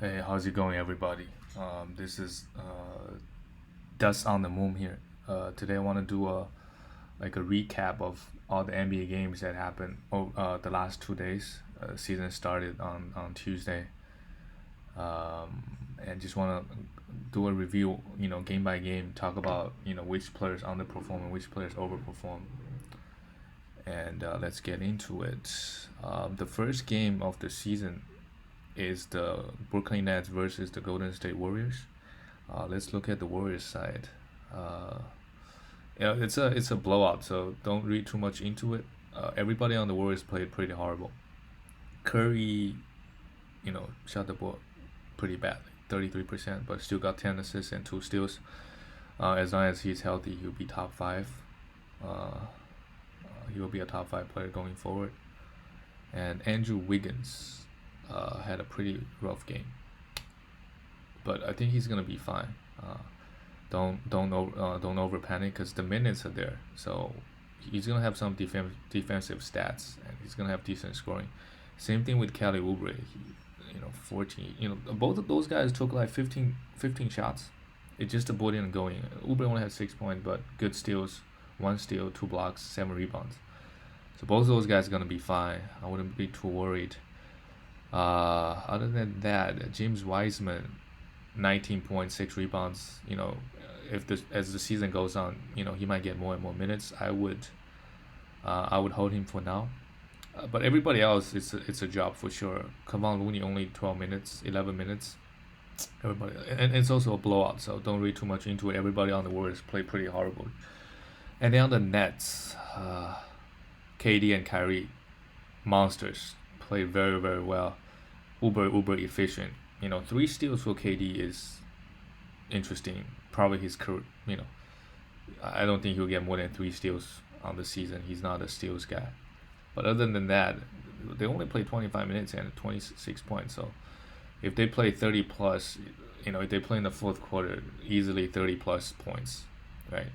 Hey, how's it going, everybody? This is Dust on the Moon here. Today I want to do a recap of all the NBA games that happened the last 2 days. Season started on Tuesday, and just want to do a review, game by game. Talk about which players underperform and which players overperform, and let's get into it. The first game of the season is the Brooklyn Nets versus the Golden State Warriors. Let's look at the Warriors side. Uh, it's a blowout, so don't read too much into it. Everybody on the Warriors played pretty horrible. Curry, shot the ball pretty badly, 33%, but still got 10 assists and 2 steals. As long as he's healthy, he'll be top five. He will be a top five player going forward. And Andrew Wiggins had a pretty rough game, but I think he's gonna be fine. Don't over panic because the minutes are there. So he's gonna have some defensive stats and he's gonna have decent scoring. Same thing with Kelly Oubre. 14. Both of those guys took like 15 shots. It just the ball didn't go in. Oubre only had 6 points, but good steals, 1 steal, 2 blocks, 7 rebounds. So both of those guys are gonna be fine. I wouldn't be too worried. Other than that, James Wiseman, 19.6 rebounds. If this as the season goes on, he might get more and more minutes. I would hold him for now. But everybody else, it's a job for sure. Kevon Looney only 12 minutes, 11 minutes. Everybody, and it's also a blowout, so don't read too much into it. Everybody on the Warriors play pretty horrible. And then on the Nets, KD and Kyrie, monsters, played very very well. Uber efficient. 3 steals for KD is interesting. Probably his career. I don't think he'll get more than 3 steals on the season. He's not a steals guy. But other than that, they only play 25 minutes and 26 points. So if they play 30 plus, if they play in the fourth quarter, easily 30 plus points, right?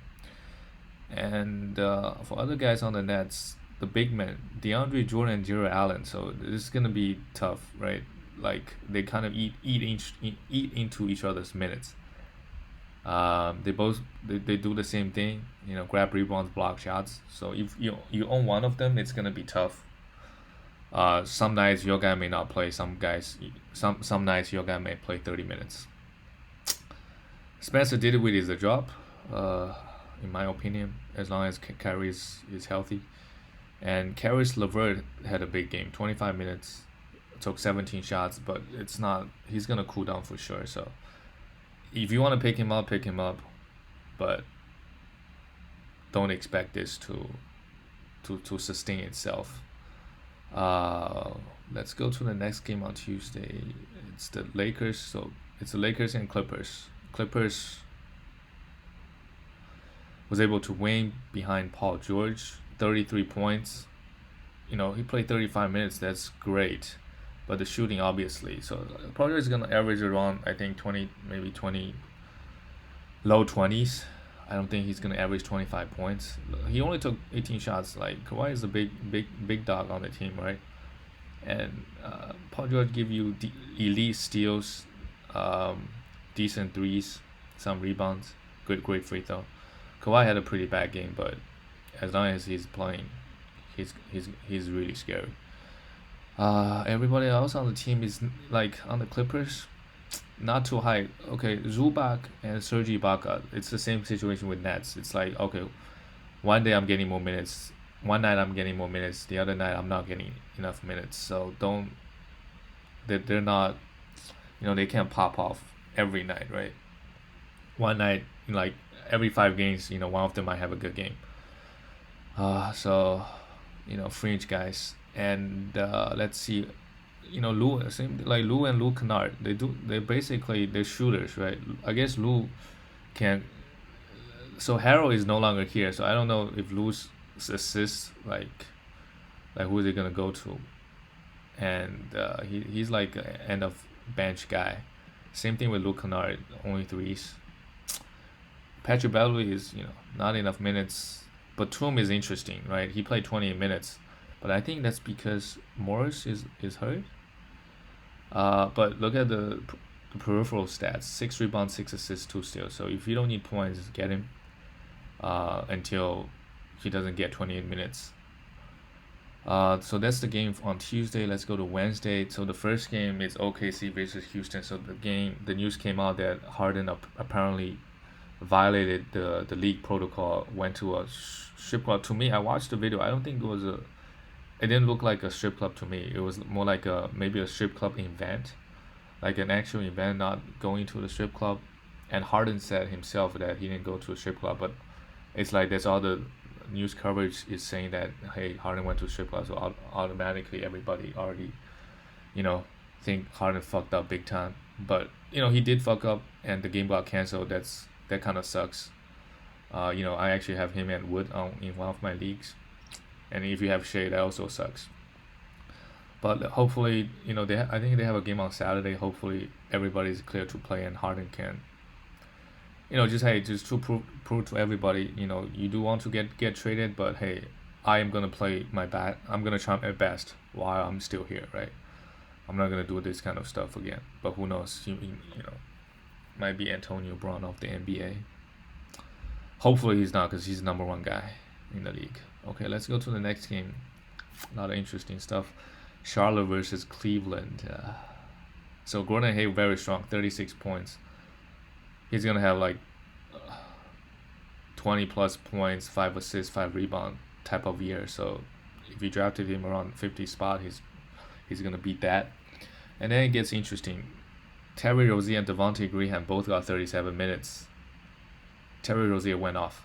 And for other guys on the Nets, the big men, DeAndre Jordan and Jarrett Allen. So this is gonna be tough, right? Like they kind of eat into each other's minutes. They do the same thing, grab rebounds, block shots. So if you own one of them, it's gonna be tough. Some nights your guy may not play. Some nights your guy may play 30 minutes. Spencer Dinwiddie is the job, in my opinion, as long as Kyrie is healthy. And Karis LeVert had a big game, 25 minutes, took 17 shots, but it's not. He's gonna cool down for sure. So if you want to pick him up, pick him up, but don't expect this to sustain itself. Uh, let's go to the next game on Tuesday. It's the Lakers. So it's the Lakers and Clippers. Clippers was able to win behind Paul George, 33 points. He played 35 minutes. That's great, but the shooting obviously. So Paul George is gonna average around, I think, 20, maybe 20, low 20s. I don't think he's gonna average 25 points. He only took 18 shots. Like Kawhi is a big dog on the team, right? And Paul George give you elite steals, um, decent threes, some rebounds, great free throw. Kawhi had a pretty bad game, but as long as he's playing, he's really scary. Everybody else on the team is like on the Clippers, not too high. Okay, Zubac and Serge Ibaka, it's the same situation with Nets. It's like, okay, one day I'm getting more minutes, one night I'm getting more minutes, the other night I'm not getting enough minutes. So don't they're not, they can't pop off every night, right? One night, like every 5 games, one of them might have a good game. So fringe guys. And let's see, Lou, same like Lou and Lou Kennard. They're shooters, right? I guess Lou can. So Harold is no longer here, so I don't know if Lou's assists, like who is he gonna go to? And he's like an end of bench guy. Same thing with Lou Kennard, only threes. Patrick Beverly is, not enough minutes. Batum is interesting, right? He played 28 minutes, but I think that's because Morris is hurt. But look at the peripheral stats: 6 rebounds, 6 assists, 2 steals. So if you don't need points, get him until he doesn't get 28 minutes. So that's the game on Tuesday. Let's go to Wednesday. So the first game is OKC versus Houston. So the news came out that Harden apparently violated the league protocol, went to a strip club. To me, I watched the video. I don't think it didn't look like a strip club to me. It was more like maybe a strip club event, like an actual event, not going to the strip club. And Harden said himself that he didn't go to a strip club, but it's like there's all the news coverage is saying that hey, Harden went to a strip club, so automatically everybody already, you know, think Harden fucked up big time. But he did fuck up, and the game got canceled. That kind of sucks. I actually have him and Wood in one of my leagues, and if you have Shea, that also sucks. But hopefully, I think they have a game on Saturday. Hopefully, everybody's clear to play, and Harden can, just to prove to everybody, you do want to get traded, but hey, I am gonna play my bat. I'm gonna try my best while I'm still here, right? I'm not gonna do this kind of stuff again. But who knows? Might be Antonio Brown of the NBA. Hopefully he's not, because he's the number one guy in the league. Okay, let's go to the next game. A lot of interesting stuff. Charlotte versus Cleveland. So Gordon Hayward very strong, 36 points. He's gonna have like 20 plus points, 5 assists, 5 rebound type of year. So if you drafted him around 50 spot, he's gonna beat that. And then it gets interesting. Terry Rozier and Devontae Graham both got 37 minutes. Terry Rozier went off,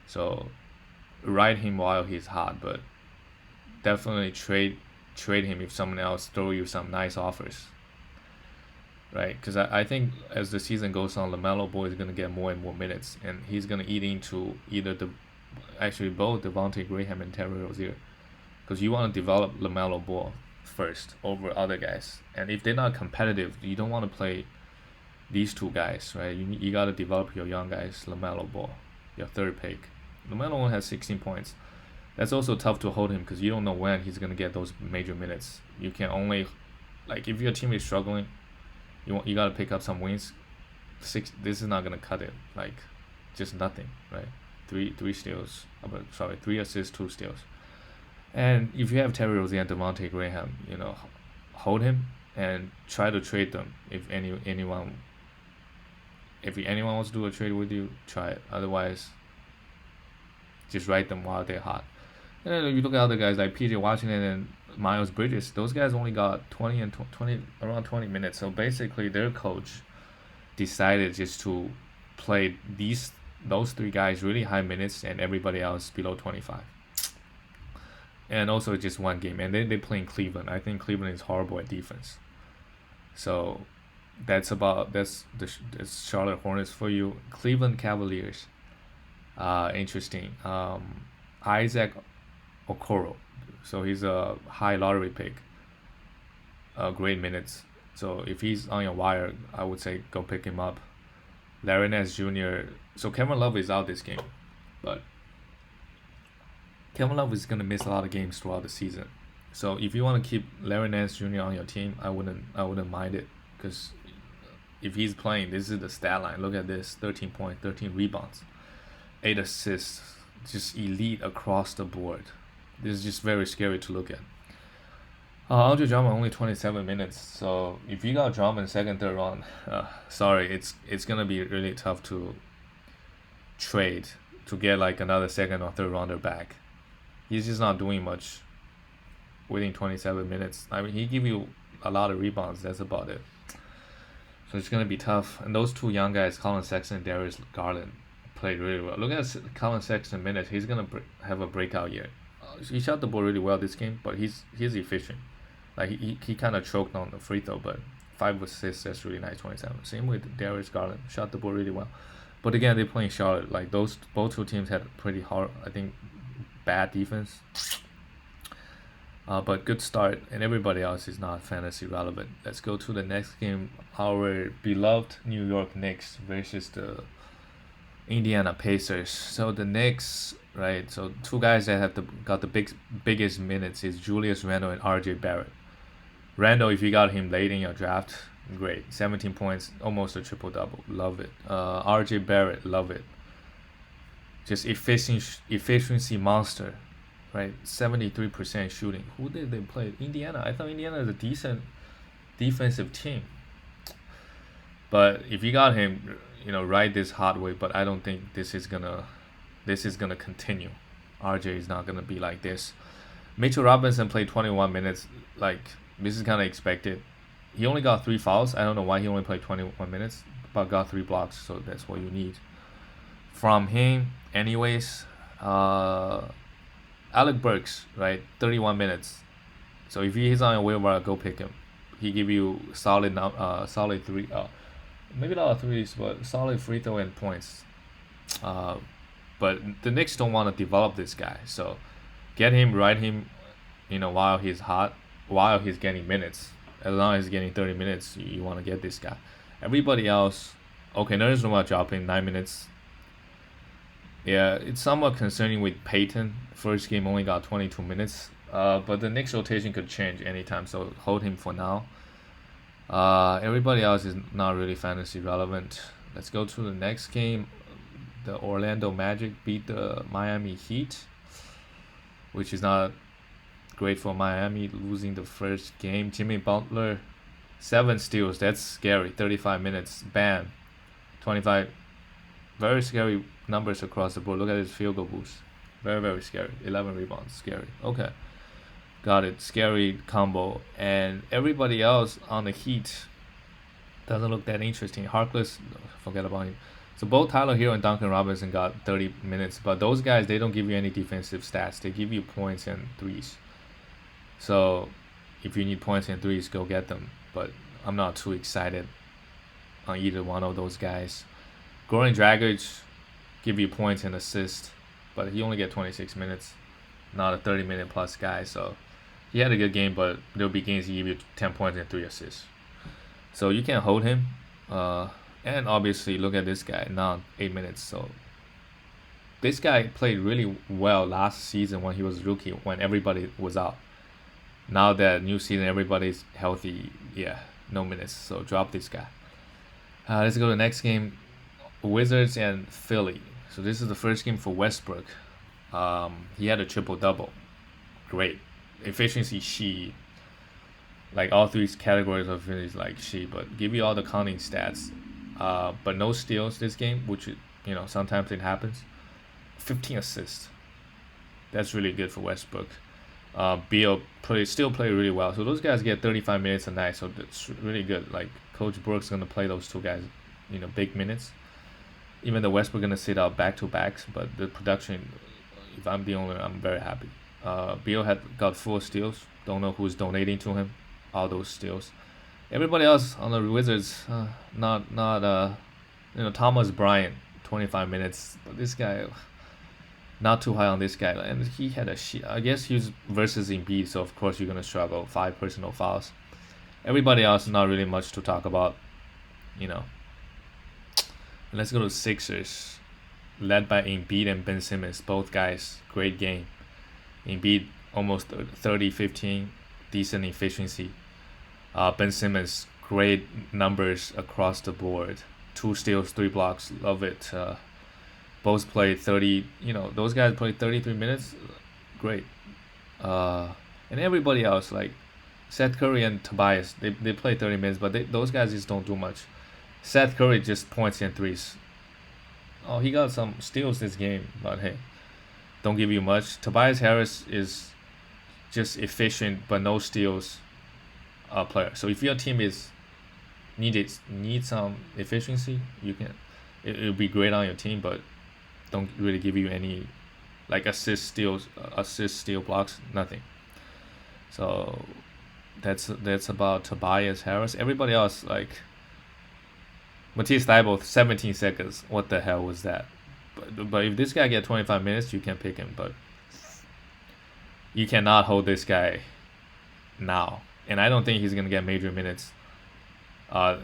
so ride him while he's hot, but definitely trade him if someone else throw you some nice offers, right? Because I think as the season goes on, LaMelo Ball is gonna get more and more minutes, and he's gonna eat into both Devontae Graham and Terry Rozier, because you want to develop LaMelo Ball first over other guys, and if they're not competitive, you don't want to play these two guys, right? You got to develop your young guys. LaMelo Ball, your third pick. LaMelo only has 16 points. That's also tough to hold him, because you don't know when he's gonna get those major minutes. You can only, like, if your team is struggling, you gotta pick up some wins. This is not gonna cut it. Like, just nothing, right? Three steals. Sorry, 3 assists, 2 steals. And if you have Terry Rozier and Devontae Graham, hold him and try to trade them. If anyone wants to do a trade with you, try it. Otherwise, just ride them while they're hot. And then if you look at other guys like PJ Washington and Miles Bridges, those guys only got 20 and 20 around 20 minutes. So basically, their coach decided just to play those three guys really high minutes and everybody else below 25. And also just one game, and then they play in Cleveland. I think Cleveland is horrible at defense. So that's Charlotte Hornets for you. Cleveland Cavaliers. Interesting. Isaac Okoro. So he's a high lottery pick. Great minutes. So if he's on your wire, I would say go pick him up. Larry Nance Jr. So Kevin Love is out this game, but Kevin Love is gonna miss a lot of games throughout the season. So if you want to keep Larry Nance Jr. on your team, I wouldn't mind it, because if he's playing, this is the stat line. Look at this: 13 points, 13 rebounds, 8 assists, just elite across the board. This is just very scary to look at. Andre Drummond only 27 minutes. So if you got Drummond second, third round, sorry, it's gonna be really tough to trade to get like another second or third rounder back. He's just not doing much within 27 minutes. I mean, he give you a lot of rebounds. That's about it. So it's gonna be tough. And those two young guys, Colin Sexton and Darius Garland, played really well. Look at Colin Sexton minutes. He's gonna have a breakout year. He shot the ball really well this game, but he's efficient. Like he kind of choked on the free throw, but 5 assists. That's really nice. 27. Same with Darius Garland, shot the ball really well. But again, they're playing Charlotte. Like both two teams had pretty hard, I think, bad defense. But good start, and everybody else is not fantasy relevant. Let's go to the next game. Our beloved New York Knicks versus the Indiana Pacers. So the Knicks, right? So two guys that have got the biggest minutes is Julius Randle and RJ Barrett. Randall, if you got him late in your draft, great. 17 points, almost a triple double. Love it. RJ Barrett, love it. Just efficiency monster, right? 73% shooting. Who did they play? Indiana. I thought Indiana is a decent defensive team. But if you got him, ride this hot wave. But I don't think this is gonna continue. RJ is not gonna be like this. Mitchell Robinson played 21 minutes. Like, this is kind of expected. He only got 3 fouls. I don't know why he only played 21 minutes, but got 3 blocks. So that's what you need from him. Anyways, Alec Burks, right? 31 minutes. So if he's on your waiver, go pick him. He give you solid three. Maybe not threes, but solid free throw and points. But the Knicks don't want to develop this guy, so get him, ride him, while he's hot, while he's getting minutes. As long as he's getting 30 minutes, you want to get this guy. Everybody else, okay, Nerlens Noel dropping 9 minutes. Yeah, it's somewhat concerning with Peyton. First game only got 22 minutes. But the Knicks rotation could change anytime, so hold him for now. Everybody else is not really fantasy relevant. Let's go to the next game. The Orlando Magic beat the Miami Heat, which is not great for Miami, losing the first game. Jimmy Butler, 7 steals. That's scary. 35 minutes. Bam. 25. Very scary numbers across the board. Look at his field goal boost. Very, very scary. 11 rebounds. Scary. Okay. Got it. Scary combo. And everybody else on the Heat doesn't look that interesting. Harkless, forget about him. So both Tyler Hero and Duncan Robinson got 30 minutes. But those guys, they don't give you any defensive stats. They give you points and threes. So if you need points and threes, go get them. But I'm not too excited on either one of those guys. Goran Dragic give you points and assists, but he only get 26 minutes. Not a 30-minute plus guy, so he had a good game, but there'll be games he give you 10 points and 3 assists. So you can't hold him. And obviously, look at this guy, now 8 minutes. So this guy played really well last season when he was rookie, when everybody was out. Now that new season, everybody's healthy. Yeah, no minutes. So drop this guy. Let's go to the next game. Wizards and Philly. So this is the first game for Westbrook. He had a triple double. Great. Efficiency, she. Like all 3 categories of finish, like she, but give you all the counting stats. But no steals this game, which sometimes it happens. 15 assists. That's really good for Westbrook. Beal still play really well. So those guys get 35 minutes a night, so that's really good. Like Coach Brooks gonna play those 2 guys, big minutes. Even though Westbrook gonna sit out back to backs, but the production, if I'm the owner, I'm very happy. Beal had got 4 steals. Don't know who's donating to him all those steals. Everybody else on the Wizards, not Thomas Bryant, 25 minutes. But this guy, not too high on this guy, and he had I guess he's versus Embiid, so of course you're gonna struggle. 5 personal fouls. Everybody else, not really much to talk about. Let's go to Sixers, led by Embiid and Ben Simmons. Both guys, great game. Embiid almost 30-15, decent efficiency. Ben Simmons, great numbers across the board. 2 steals, 3 blocks, love it. Both played 30. Those guys played 33 minutes, great. And everybody else, like Seth Curry and Tobias, they play 30 minutes, but those guys just don't do much. Seth Curry just points and threes. Oh, he got some steals this game, but hey, don't give you much. Tobias Harris is just efficient, but no steals player. So if your team needs some efficiency, you can. It'll be great on your team, but don't really give you any like assist steal blocks, nothing. So that's about Tobias Harris. Everybody else, like Matisse Thybulle, 17 seconds. What the hell was that? But if this guy get 25 minutes, you can pick him. But you cannot hold this guy now. And I don't think he's going to get major minutes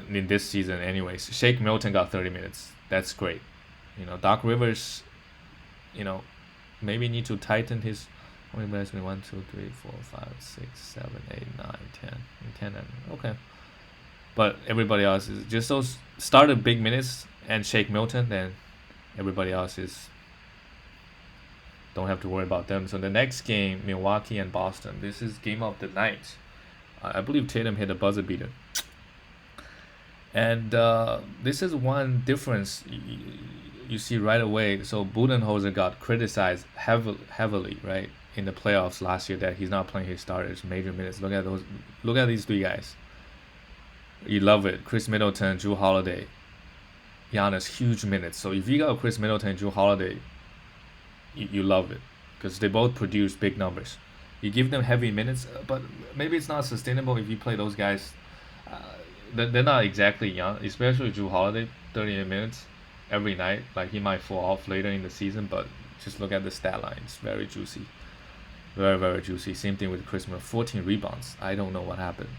in this season anyways. Shake Milton got 30 minutes. That's great. Doc Rivers, maybe need to tighten his 20 minutes with 1, 2, 3, 4, 5, 6, 7, 8, 9, 10. 10 and okay. But everybody else is just those started big minutes and Shake Milton, then everybody else is don't have to worry about them. So the next game, Milwaukee and Boston. This is game of the night. I believe Tatum hit a buzzer beater. And this is one difference you see right away. So Budenholzer got criticized heavily, right, in the playoffs last year that he's not playing his starters major minutes. Look at those. Look at these three guys. You love it. Chris Middleton, Jrue Holiday, Giannis, huge minutes. So if you got Chris Middleton and Jrue Holiday, you love it because they both produce big numbers. You give them heavy minutes, but maybe it's not sustainable if you play those guys. Uh, they're not exactly young, especially Jrue Holiday, 38 minutes every night. Like he might fall off later in the season, but just look at the stat line. It's very juicy. Very, very juicy. Same thing with Chris Middleton, 14 rebounds. I don't know what happened.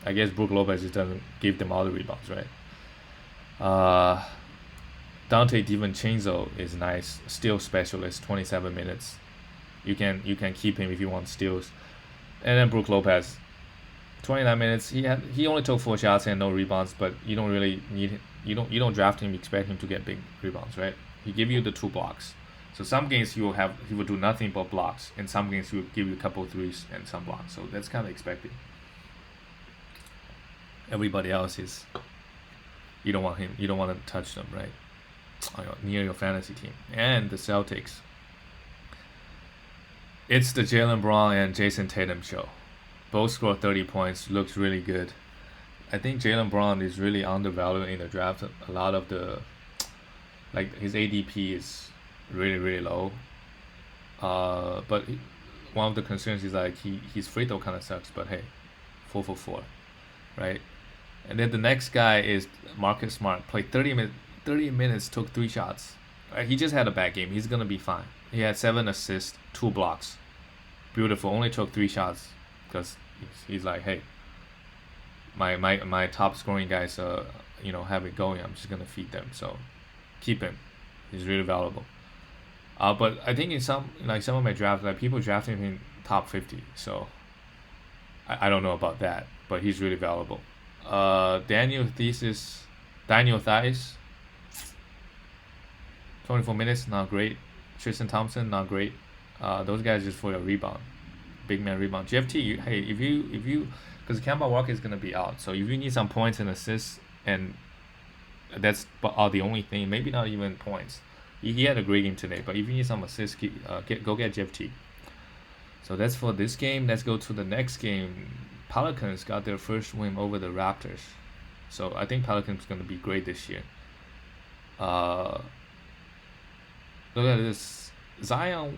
I guess Brook Lopez just doesn't give them all the rebounds, right? Dante DiVincenzo is nice. Steal specialist, 27 minutes. You can keep him if you want steals. And then Brook Lopez, 29 minutes. He only took 4 shots and no rebounds, but you don't really need you don't draft him expect him to get big rebounds, right? He give you the 2 blocks. So some games he will do nothing but blocks. In some games he will give you a couple of threes and some blocks. So that's kind of expected. Everybody else is you don't want him. You don't want to touch them, right? Near your fantasy team. And the Celtics. It's the Jaylen Brown and Jason Tatum show. Both scored 30 points. Looks really good. I think Jaylen Brown is really undervalued in the draft. A lot of the his ADP is really really low. But one of the concerns is like his free throw kind of sucks. But hey, 4 for 4, right? And then the next guy is Marcus Smart. Played 30 minutes, took 3 shots. He just had a bad game. He's gonna be fine. He had 7 assists, 2 blocks. Beautiful. Only took 3 shots because he's like, hey, my top scoring guys, have it going. I'm just gonna feed them. So keep him. He's really valuable. But I think in some of my drafts, like people drafting him in top 50. So I don't know about that, but he's really valuable. Daniel Theis, 24 minutes, not great. Tristan Thompson, not great. Those guys just for a rebound, big man rebound. GFT, if you, because Kemba Walker is gonna be out, so if you need some points and assists, and that's the only thing, maybe not even points. He had a great game today, but if you need some assists, go get GFT. So that's for this game. Let's go to the next game. Pelicans got their first win over the Raptors, so I think Pelicans gonna be great this year. Look at this. Zion,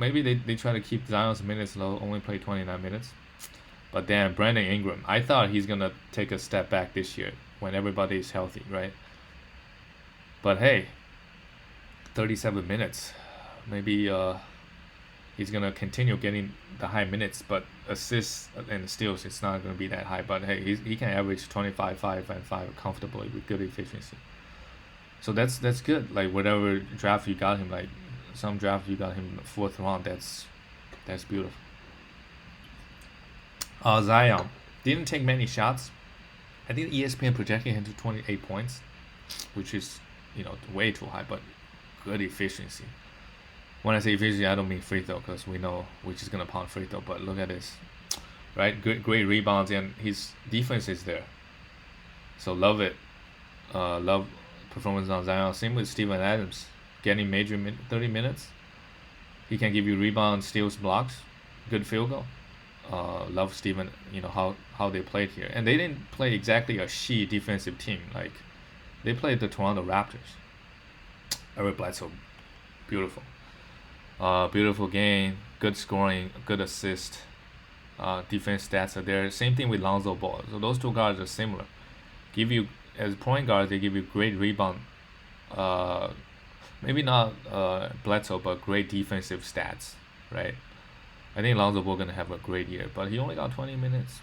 maybe they try to keep Zion's minutes low, only play 29 minutes. But then Brandon Ingram, I thought he's going to take a step back this year when everybody is healthy, right? But hey, 37 minutes. Maybe he's going to continue getting the high minutes, but assists and steals, it's not going to be that high. But hey, he can average 25, 5, and 5 comfortably with good efficiency. So that's good. Like whatever draft you got him, like some draft you got him in the 4th round, that's beautiful. Zion didn't take many shots. I think ESPN projected him to 28 points, which is way too high, but good efficiency. When I say efficiency, I don't mean free throw because we know we're just gonna pound free throw. But look at this, right? Great rebounds, and his defense is there. So love it. Love performance on Zion. Same with Steven Adams, getting major 30 minutes. He can give you rebounds, steals, blocks, good field goal. Love Steven, how they played here, and they didn't play exactly a defensive team. Like they played the Toronto Raptors. Eric Bledsoe, beautiful, beautiful game, good scoring, good assist, defense stats are there. Same thing with Lonzo Ball. So those two guards are similar. Give you as point guards, they give you great rebound. Maybe not Bledsoe, but great defensive stats, right? I think Lonzo Ball gonna have a great year, but he only got 20 minutes.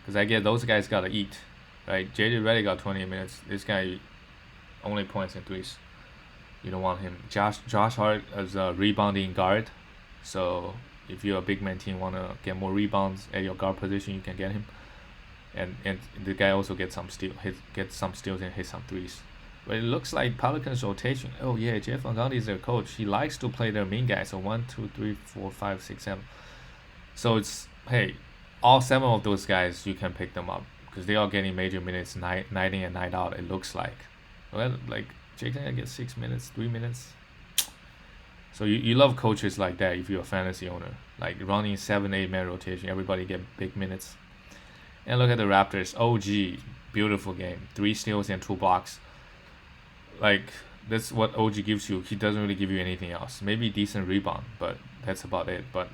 Because I guess those guys gotta eat, right? JJ Redick got 20 minutes. This guy only points and threes. You don't want him. Josh Hart as a rebounding guard. So if you're a big man team, wanna get more rebounds at your guard position, you can get him. And the guy also gets some steals and hit some threes. But it looks like Pelicans rotation. Oh yeah, Jeff Van Gundy is their coach. He likes to play their main guys. So 1, 2, 3, 4, 5, 6, 7. So it's hey, all 7 of those guys you can pick them up because they are getting major minutes night in and night out. It looks like, well, like Jake can get 6 minutes, 3 minutes. So you love coaches like that if you're a fantasy owner, like running 7-8 man rotation. Everybody get big minutes. And look at the Raptors. OG, beautiful game. 3 steals and 2 blocks. Like that's what OG gives you. He doesn't really give you anything else. Maybe decent rebound, but that's about it. But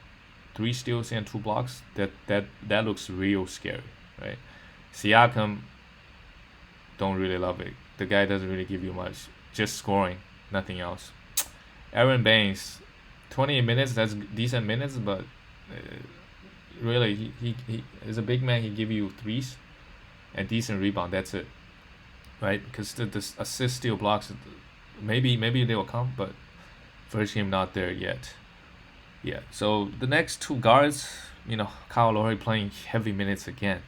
3 steals and 2 blocks. That looks real scary, right? Siakam, don't really love it. The guy doesn't really give you much. Just scoring, nothing else. Aaron Baines, 28 minutes. That's decent minutes, but really he is a big man. He give you threes and decent rebound. That's it, right? Because the assist steal blocks, maybe they will come, but first game not there yet. Yeah. So the next 2 guards, Kyle Lowry playing heavy minutes again.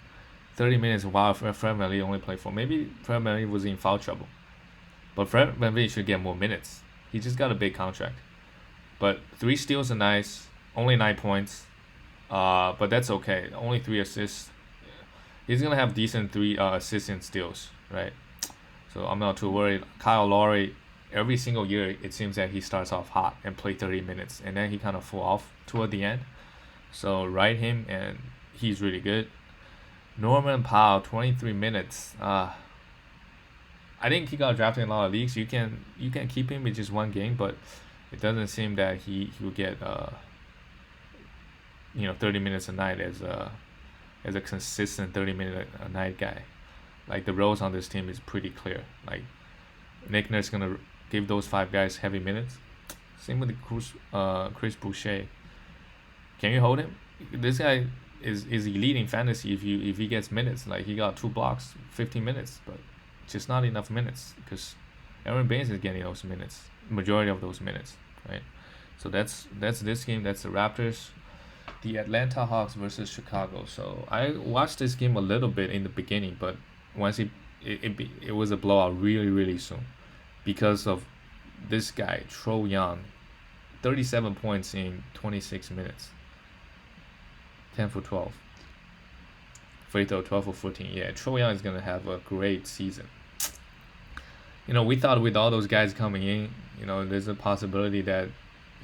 30 minutes while Fred VanVleet only played 4. Maybe Fred VanVleet was in foul trouble. But Fred VanVleet should get more minutes. He just got a big contract. But 3 steals are nice. Only 9 points. But that's okay. Only 3 assists. He's going to have decent 3 assists and steals, right? So I'm not too worried. Kyle Lowry, every single year, it seems that he starts off hot and play 30 minutes. And then he kind of fall off toward the end. So ride him, and he's really good. Norman Powell, 23 minutes. I think he got drafted in a lot of leagues. You can keep him with just 1 game, but it doesn't seem that he will get 30 minutes a night as a consistent 30-minute a night guy. Like the roles on this team is pretty clear. Like Nick Nurse gonna give those 5 guys heavy minutes. Same with Chris Boucher. Can you hold him? This guy is elite in fantasy if he gets minutes. Like he got 2 blocks, 15 minutes, but just not enough minutes because Aaron Baines is getting those minutes, majority of those minutes, right? So that's this game. That's the Raptors, the Atlanta Hawks versus Chicago. So I watched this game a little bit in the beginning, but once it was a blowout really soon because of this guy Trae Young, 37 points in 26 minutes, 10 for 12. Free throw 12 for 14. Yeah, Trae Young is gonna have a great season. We thought with all those guys coming in, there's a possibility that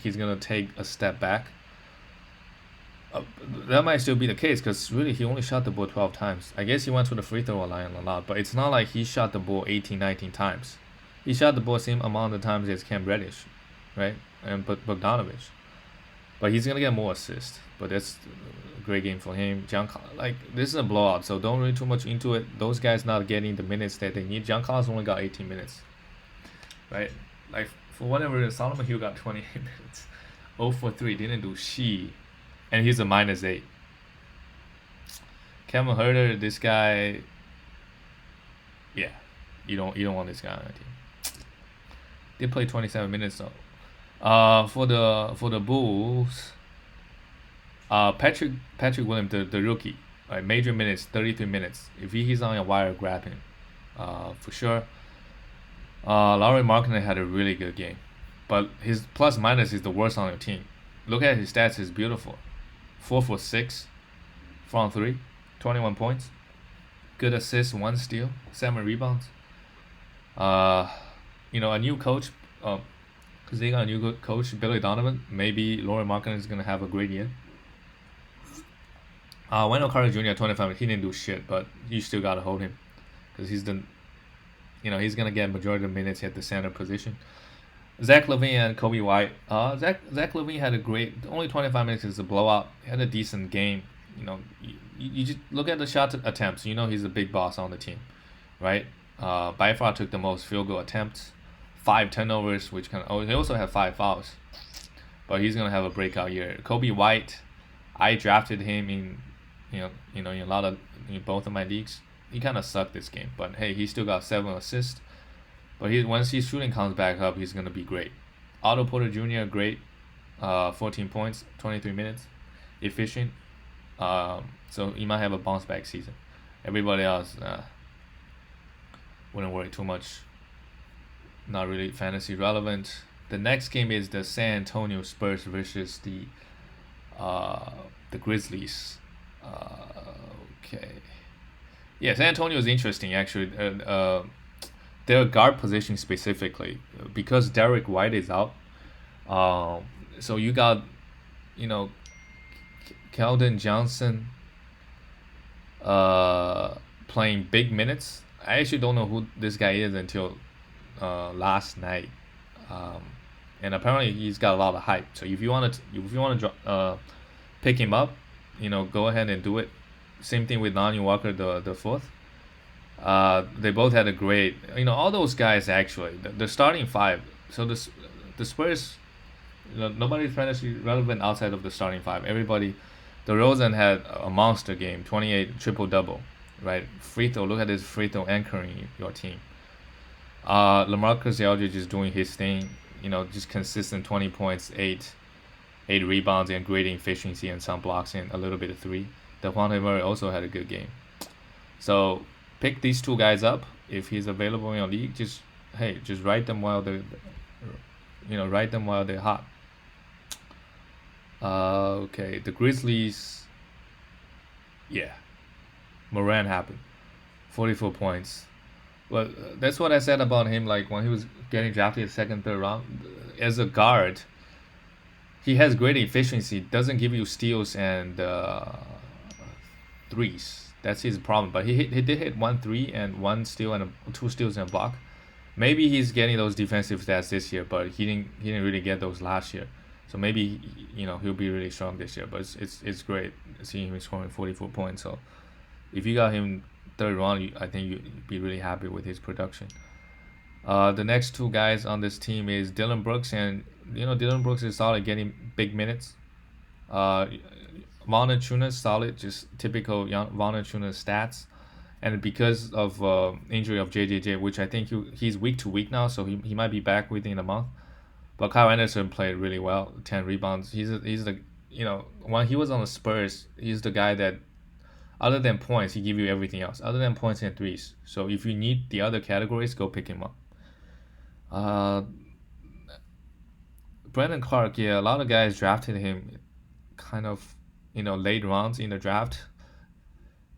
he's gonna take a step back. That might still be the case because really he only shot the ball 12 times. I guess he went to the free throw line a lot, but it's not like he shot the ball 18, 19 times. He shot the ball same amount of times as Cam Reddish, right? And Bogdanovich. But he's gonna get more assists. But that's a great game for him. This is a blowout, so don't read too much into it. Those guys not getting the minutes that they need. John Collins only got 18 minutes, right? Like for whatever reason, Solomon Hill got 28 minutes. 0 for 3, didn't do shit, and he's a -8. Kevin Huerter, this guy, yeah, you don't want this guy on your team. They play 27 minutes though. For the Bulls, Patrick Williams, the rookie, right, major minutes, 33 minutes. If he's on your wire, grab him, for sure. Lauri Markkanen had a really good game, but his plus minus is the worst on your team. Look at his stats; it's beautiful. 4 for 6, 4 on 3, 21 points, good assists, 1 steal, 7 rebounds. A new coach. Because they got a new coach, Billy Donovan. Maybe Lauri Markkanen is going to have a great year. Wendell Carter Jr. 25, he didn't do shit, but you still got to hold him. Because he's going to get majority of the minutes at the center position. Zach LaVine and Kobe White. Zach LaVine had a great, only 25 minutes is a blowout. He had a decent game. You just look at the shot attempts. He's a big boss on the team, right? By far took the most field goal attempts. 5 turnovers, which he also had 5 fouls, but he's gonna have a breakout year. Kobe White, I drafted him in, in a lot in both of my leagues. He kind of sucked this game, but hey, he still got 7 assists. But once his shooting comes back up, he's gonna be great. Otto Porter Jr. great, 14 points, 23 minutes, efficient. So he might have a bounce back season. Everybody else wouldn't worry too much. Not really fantasy relevant. The next game is the San Antonio Spurs versus uh, the Grizzlies. Okay. Yeah, San Antonio is interesting actually. Their guard position specifically because Derek White is out. Um, so you got you know Keldon Johnson uh, playing big minutes. I actually don't know who this guy is until last night, um, and apparently he's got a lot of hype. So if you want to pick him up, go ahead and do it. Same thing with Lonnie Walker, the fourth. They both had a great, all those guys actually, the starting five. So the Spurs, nobody's fantasy relevant outside of the starting five. Everybody, DeRozan had a monster game, 28 triple double, right? Free throw. Look at this free throw anchoring your team. LaMarcus Aldridge is doing his thing. Just consistent 20 points, eight rebounds, and great efficiency and some blocks and a little bit of three. Dejounte Murray also had a good game. So pick these two guys up if he's available in your league. Just ride them while they're hot. Okay, the Grizzlies. Yeah, Moran happened. 44 points. Well, that's what I said about him. Like when he was getting drafted second, third round, as a guard, he has great efficiency. Doesn't give you steals and threes. That's his problem. But he did hit one three and one steal and two steals and a block. Maybe he's getting those defensive stats this year, but he didn't really get those last year. So maybe he'll be really strong this year. But it's great seeing him scoring 44 points. So if you got him third round, I think you'd be really happy with his production. The next two guys on this team is Dylan Brooks, and Dylan Brooks is solid, getting big minutes. Uh, Valanciunas solid, just typical young Valanciunas stats. And because of injury of JJJ, which I think he's week to week now, so he might be back within a month. But Kyle Anderson played really well, 10 rebounds. He's the when he was on the Spurs, he's the guy that other than points, he give you everything else. Other than points and threes. So if you need the other categories, go pick him up. Uh, Brandon Clark, yeah, a lot of guys drafted him, kind of, late rounds in the draft.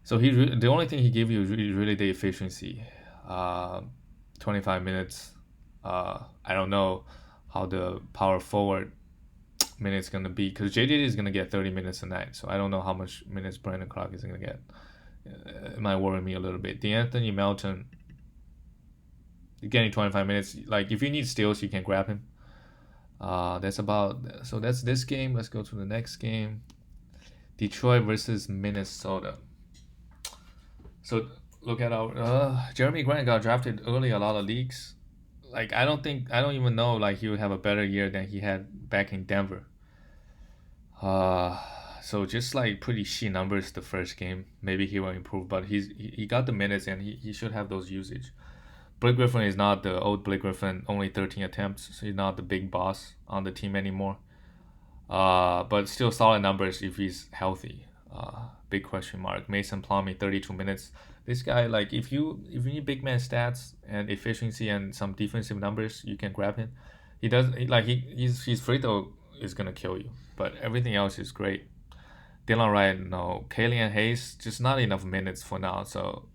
So the only thing he gave you is really the efficiency. Uh, 25 minutes. I don't know how the power forward minutes gonna be because JJ is gonna get 30 minutes a night. So I don't know how much minutes Brandon Clark is gonna get. It might worry me a little bit. D'Anthony Melton getting 25 minutes. Like if you need steals, you can grab him. That's this game. Let's go to the next game. Detroit versus Minnesota. So look at our Jeremy Grant got drafted early a lot of leagues. Like I don't even know like he would have a better year than he had back in Denver. Uh so just like pretty shit numbers the first game. Maybe he will improve, but he got the minutes and he should have those usage. Blake Griffin is not the old Blake Griffin, only 13 attempts, so he's not the big boss on the team anymore. But still solid numbers if he's healthy. Big question mark. Mason Plumlee, 32 minutes. This guy, like, if you need big man stats and efficiency and some defensive numbers, you can grab him. He does like his free throw is gonna kill you, but everything else is great. Dylan Wright, no. Kalian Hayes, just not enough minutes for now. So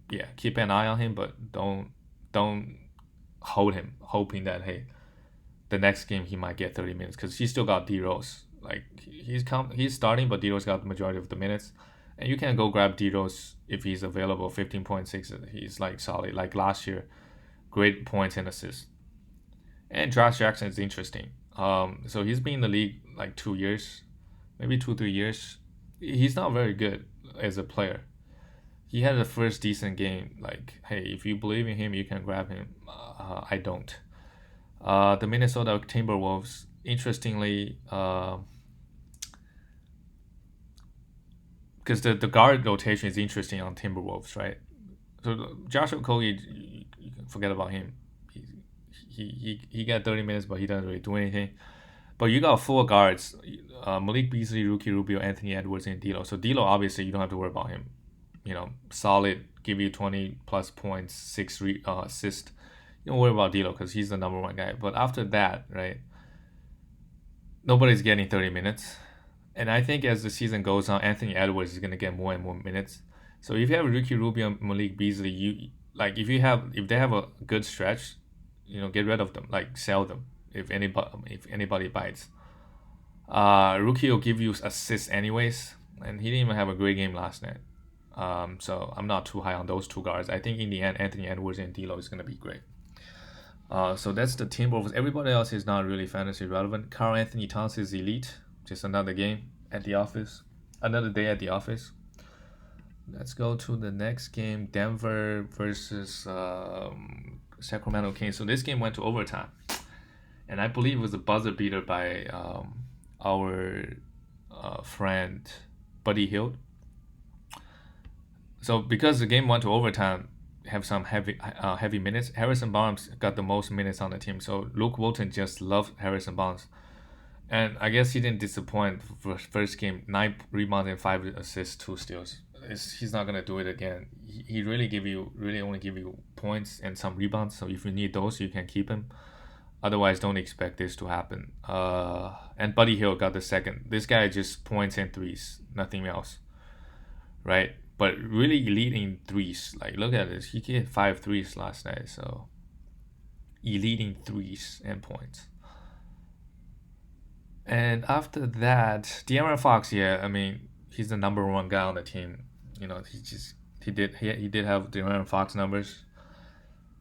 yeah, keep an eye on him, but don't hold him, hoping that hey, the next game he might get 30 minutes because he still got D Rose. Like he's starting, but D Rose got the majority of the minutes, and you can go grab D Rose if he's available. 15.6, he's like solid. Like last year, great points and assists. And Josh Jackson is interesting. So he's been in the league like 2 years, maybe 2 3 years. He's not very good as a player. He had the first decent game. Like, hey, if you believe in him, you can grab him. I don't. The Minnesota Timberwolves, interestingly, because the guard rotation is interesting on Timberwolves, right? So Joshua Okogie, you can forget about him. he got 30 minutes, but he doesn't really do anything. But you got four guards: Malik Beasley, Ricky Rubio, Anthony Edwards, and D'Lo. So D'Lo, obviously, you don't have to worry about him. Solid, give you 20 plus points, assists. You don't worry about D'Lo because he's the number one guy. But after that, right, nobody's getting 30 minutes. And I think as the season goes on, Anthony Edwards is gonna get more and more minutes. So if you have Ricky Rubio and Malik Beasley, if they have a good stretch, get rid of them, like sell them if anybody bites. Rookie will give you assists anyways, and he didn't even have a great game last night. So I'm not too high on those two guards. I think in the end, Anthony Edwards and D'Lo is gonna be great. So that's the Timberwolves. Everybody else is not really fantasy relevant. Karl Anthony Towns is elite. Just another game at the office. Another day at the office. Let's go to the next game. Denver versus Sacramento Kings. So this game went to overtime. And I believe it was a buzzer beater by our friend Buddy Hield. So because the game went to overtime, have some heavy minutes. Harrison Barnes got the most minutes on the team. So Luke Walton just loved Harrison Barnes. And I guess he didn't disappoint for first game. 9 rebounds and 5 assists, 2 steals. He's not gonna do it again. He really only give you points and some rebounds. So if you need those, you can keep him. Otherwise, don't expect this to happen. And Buddy Hield got the second. This guy just points and threes, nothing else, right? But really leading threes. Like, look at this. He hit 5 threes last night. So, leading threes and points. And after that, De'Aaron Fox, he's the number one guy on the team. He did have De'Aaron Fox numbers.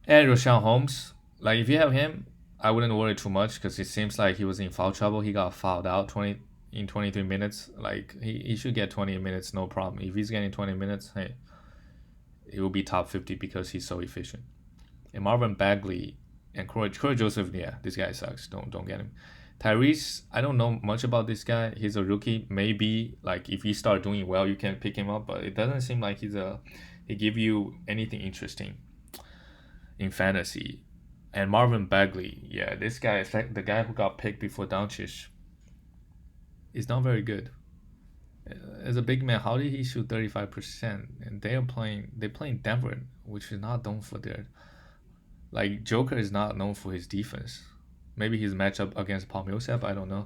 And Rashawn Holmes, like if you have him, I wouldn't worry too much because it seems like he was in foul trouble. He got fouled out 23 minutes. Like he should get 20 minutes, no problem. If he's getting 20 minutes, hey, it will be top 50 because he's so efficient. And Marvin Bagley and Corey Joseph, yeah, this guy sucks. Don't get him. Tyrese, I don't know much about this guy. He's a rookie. Maybe like if he start doing well, you can pick him up. But it doesn't seem like he give you anything interesting in fantasy. And Marvin Bagley, yeah, this guy is like the guy who got picked before Doncic. Is not very good. As a big man, how did he shoot 35%? And they're playing Denver, which is not known for their. Like Joker is not known for his defense. Maybe his matchup against Paul Millsap, I don't know.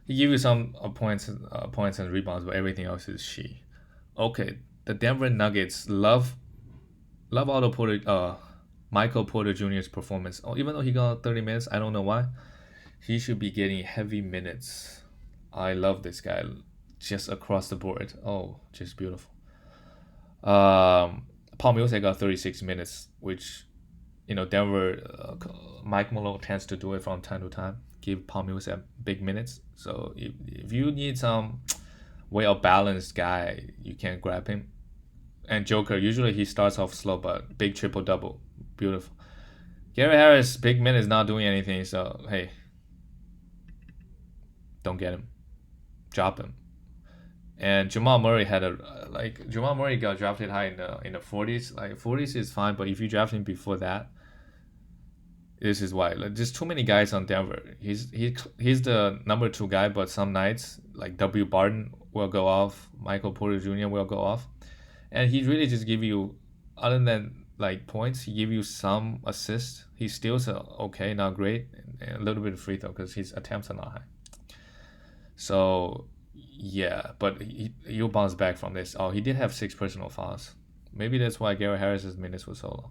He give you some points and rebounds, but everything else is she. Okay, the Denver Nuggets love Michael Porter Jr.'s performance. Oh, even though he got 30 minutes, I don't know why. He should be getting heavy minutes. I love this guy, just across the board. Oh, just beautiful. Paul Millsap got 36 minutes, which Denver, Mike Malone tends to do it from time to time. Give Paul Millsap big minutes. So if you need some well-balanced guy, you can grab him. And Joker, usually he starts off slow, but big triple-double. Beautiful. Gary Harris, big minutes, not doing anything. So, hey, don't get him. Drop him. And Jamal Murray Jamal Murray got drafted high in the 40s. Like 40s is fine, but if you draft him before that, this is why. Like, there's too many guys on Denver. He's the number 2 guy, but some nights like W. Barton will go off, Michael Porter Jr. will go off, and he really just give you, other than like points, he give you some assists. He steals okay, not great, and a little bit of free throw because his attempts are not high. So yeah, but he'll bounce back from this. Oh, he did have 6 personal fouls. Maybe that's why Gary Harris's minutes were so low.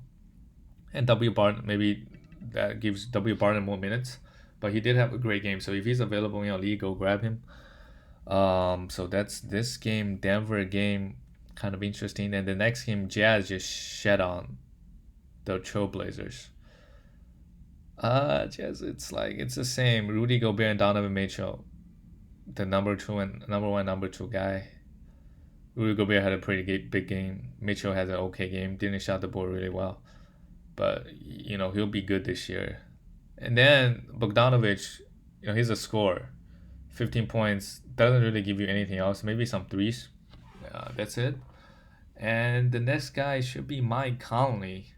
And W. Barton, maybe that gives W. Barton more minutes, but he did have a great game. So if he's available in your league, go grab him. So that's this game, Denver game, kind of interesting. And the next game, Jazz just shed on the Trailblazers. Jazz, it's the same. Rudy Gobert and Donovan Mitchell, the number 2 guy. Rudy Gobert had a pretty big game. Mitchell has an okay game. Didn't shot the ball really well, but he'll be good this year. And then Bogdanovich, he's a scorer. 15 points, doesn't really give you anything else. Maybe some threes. That's it. And the next guy should be Mike Conley.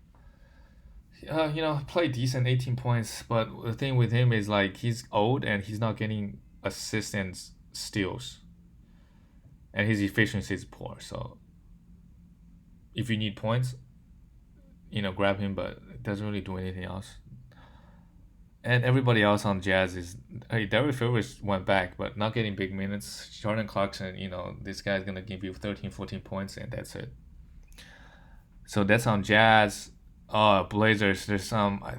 Play decent 18 points, but the thing with him is like he's old and he's not getting assists and steals, and his efficiency is poor. So if you need points, grab him, but it doesn't really do anything else. And everybody else on Jazz is, hey, Derek Favors went back, but not getting big minutes. Jordan Clarkson, this guy's gonna give you 13, 14 points, and that's it. So that's on Jazz. Blazers. I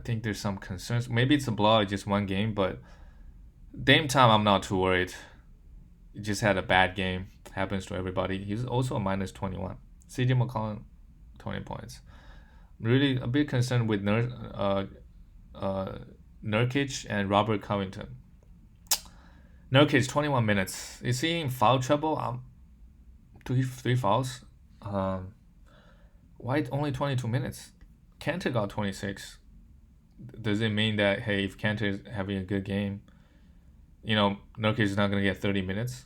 think there's some concerns. Maybe it's a blowout, just one game, but Dame time, I'm not too worried. He just had a bad game. Happens to everybody. He's also a minus 21. CJ McCollum, 20 points. Really a bit concerned with Nurkic and Robert Covington. Nurkic, 21 minutes. Is he in foul trouble? Three fouls. Why only 22 minutes? Kanter got 26. Does it mean that, hey, if Kanter is having a good game, Nurkic is not going to get 30 minutes?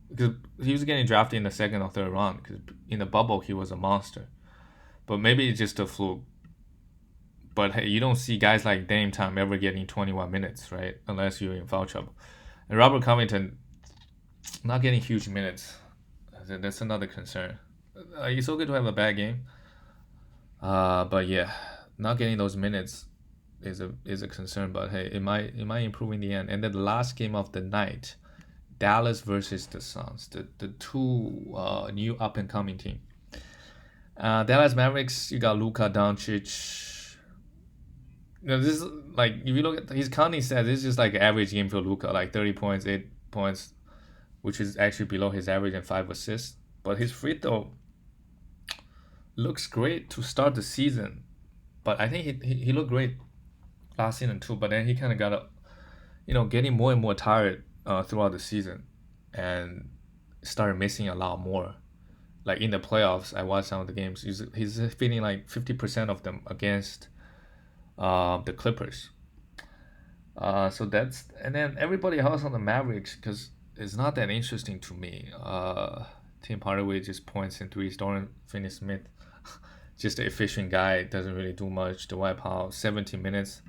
Because he was getting drafted in the second or third round. Because in the bubble, he was a monster. But maybe it's just a fluke. But hey, you don't see guys like Dame Time ever getting 21 minutes, right? Unless you're in foul trouble. And Robert Covington not getting huge minutes. That's another concern. It's okay to have a bad game. But yeah, not getting those minutes is a concern. But hey, it might improve in the end. And then the last game of the night, Dallas versus the Suns, the two new up and coming team. Dallas Mavericks, you got Luka Doncic. This is like if you look at his counting stats, this is just like average game for Luka, like 30 points, 8 points, which is actually below his average, and 5 assists. But his free throw looks great to start the season. But I think he looked great last season too. But then he kind of got getting more and more tired throughout the season, and started missing a lot more. Like in the playoffs, I watched some of the games. He's feeling like 50% of them against the Clippers. So that's, and then everybody else on the Mavericks, because it's not that interesting to me. Tim Hardaway just points and threes. Dorian Finney-Smith, just an efficient guy, doesn't really do much. Dwight Powell, 17 minutes.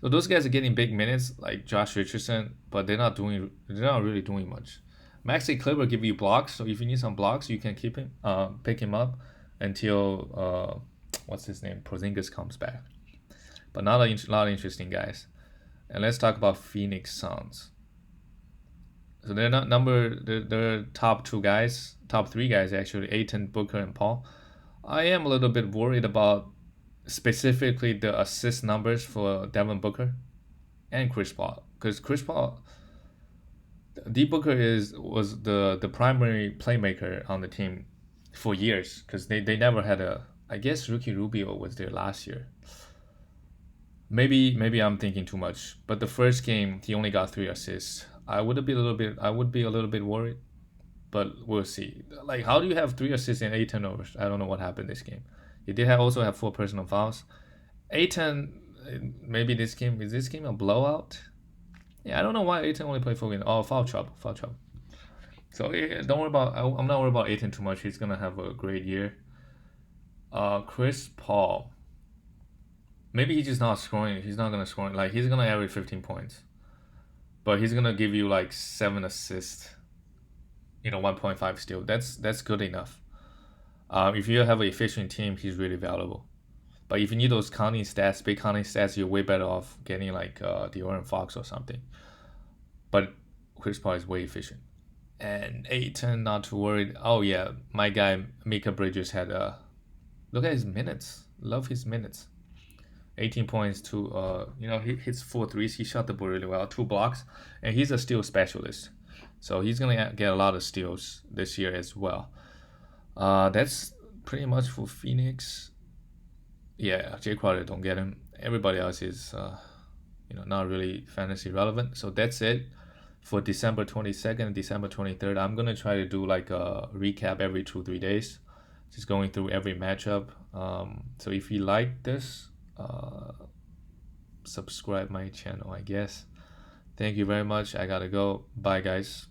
So those guys are getting big minutes, like Josh Richardson, but they're not really doing much. Maxi Kleber give you blocks, so if you need some blocks, you can keep him, pick him up until what's his name, Porzingis comes back. But not a lot of interesting guys. And let's talk about Phoenix Suns. So they're not they're top three guys actually, Ayton, Booker, and Paul. I am a little bit worried about specifically the assist numbers for Devin Booker and Chris Paul, because Chris Paul, D Booker was the primary playmaker on the team for years, because they never had I guess Ricky Rubio was there last year. Maybe I'm thinking too much, but the first game he only got 3 assists. I would be a little bit worried, but we'll see. Like, how do you have 3 assists and 8 turnovers? I don't know what happened this game. He did also have 4 personal fouls. Ayton, maybe this game a blowout? Yeah, I don't know why Ayton only played 4 games. Oh, foul trouble. So yeah, don't worry about. I'm not worried about Ayton too much. He's gonna have a great year. Chris Paul. Maybe he's just not scoring. He's not gonna score. Like, he's gonna average 15 points, but he's gonna give you like 7 assists. 1.5 steal. That's good enough. If you have an efficient team, he's really valuable. But if you need those big counting stats, you're way better off getting like De'Aaron Fox or something. But Chris Paul is way efficient. And Ayton, not too worried. Oh yeah, my guy Mika Bridges had look at his minutes. Love his minutes. 18 points, he hits 4 threes. He shot the ball really well, 2 blocks, and he's a steal specialist. So he's gonna get a lot of steals this year as well. That's pretty much for Phoenix. Yeah, Jay Crowder, don't get him. Everybody else is, not really fantasy relevant. So that's it for December 22nd, December 23rd. I'm gonna try to do like a recap every 2-3 days, just going through every matchup. So if you like this, subscribe my channel, I guess. Thank you very much. I gotta go. Bye, guys.